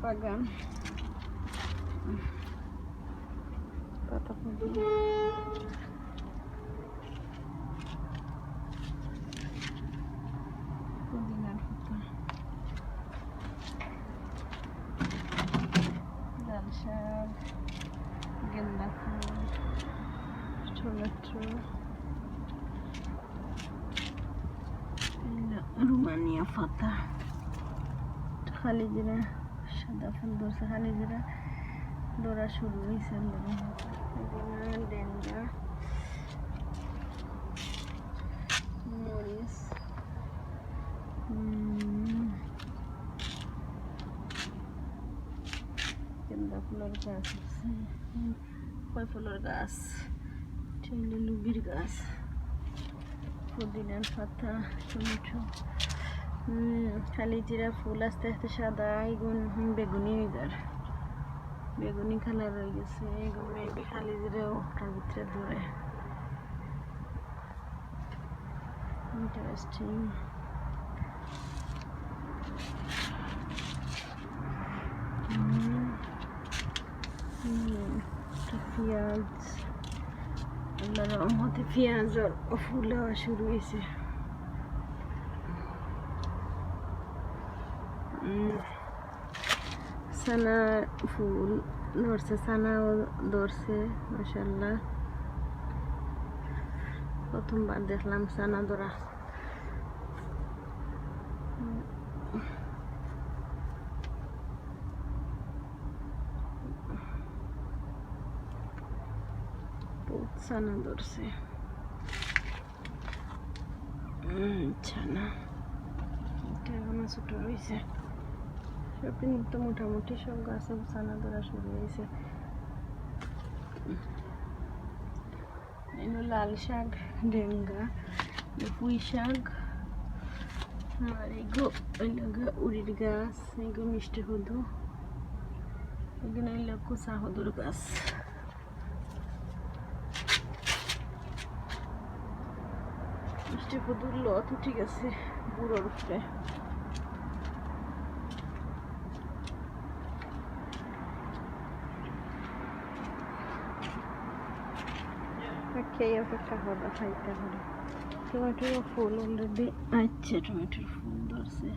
বাগান পাতা পুদিনা পুদিনার পাতা লাল শাক গেন্দা ফুল টমেটো রুমানিয়া পাতা খালি জিরা সাদা ফুল ধরছে খালি জিরা ধরা শুরু হয়েছে ডেন্ডা মরিচ গেন্দা ফুলের গাছ আছে কয় ফুলের গাছ লুবির গাছ পুদিনার পাতা টমেটো খালি জিরা ফুল আস্তে আস্তে সাদা এগুন বেগুনি বেগুনি কালার হয়ে গেছে এগুলো মেবি খালি জিরাও ওটার ভিতরে ধরে ইন্টারেস্টিং পেঁয়াজ আল্লাহর রহমতে পেঁয়াজ ফুল হওয়া শুরু হয়েছে সানা ফুল ধরছে সানাও ধরছে মাশাআল্লাহ প্রথমবার দেখলাম সানা ধরা সানা ধরছে ছানা এটা এখনো ছোট রয়েছে সবই তো মোটামুটি সব গাছে ছানা ধরা শুরু হয়েছে এগুলো লাল শাক ডেঙ্গা পুঁই শাক আর এগুলো উড়ির গাছ এগুলো মিষ্টি হদু এগুলো এগুলো কুচা হদুর গাছ মিষ্টি হদুর লত উঠে গেছে বুড়োর উপরে খেয়ে অপেক্ষা করবা খাইতে হবে টমেটোর ফুল অলরেডি আচ্ছা টমেটোর ফুল ধরছে